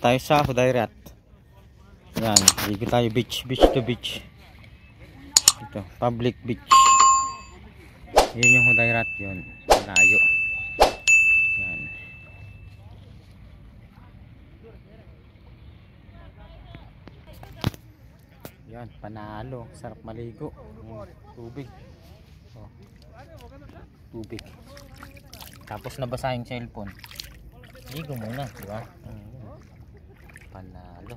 tayo sa Hudayrat. Yan, ligo tayo beach to beach. Ito, public beach. Yun yung Hudayrat yun. Layo. Yan. Yan, panalo. Sarap maligo. Tubig. Oh. Tubig. Tapos nabasa yung cellphone. Ligo muna, di ba? Panalo.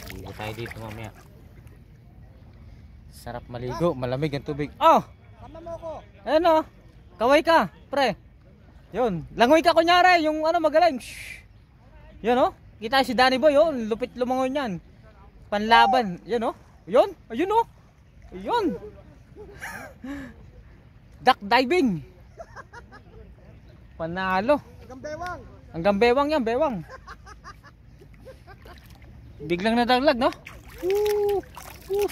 Ligo tayo dito mamaya. Sarap maligo, malamig ang tubig. Oh! Tama mo ako. Ayan o. Kaway ka, pre. Yun. Langoy ka kunyari, yung ano magaling. Shhh. Yun o. Kita si Danny Boy, yun. Lupit lumangoy niyan. Panlaban. Yun o. Yun. Ayun o. Yun. Duck diving. Panalo. Hanggang bewang. Hanggang bewang yan, bewang. Biglang nadaglag, no?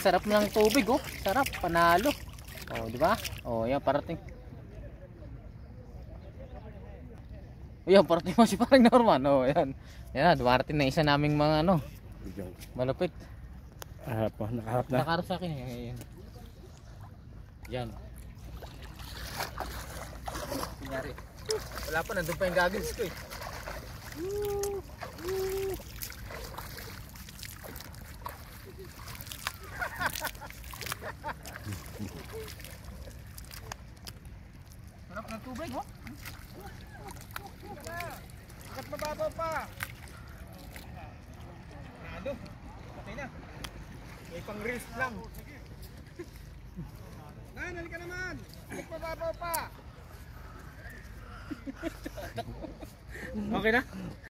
Sarap ng tubig, oh. Sarap, panalo. Oh, di ba? Oh, yan parating. Ayan, parating mo si parang Norman. Oh, yan. Yan, dumarating na isa naming mga ano. Malupit. Nakaharap na. Nakaharap sa akin. Yan. Yan. Kunyari. Wala pa, nandun pa yung goggles ko eh. Sarap ng tubig, oh. Bakit mababaw pa? Nado. Patay na. May pang reels lang. Nanal ka naman. Bakit mababaw pa? Okay na?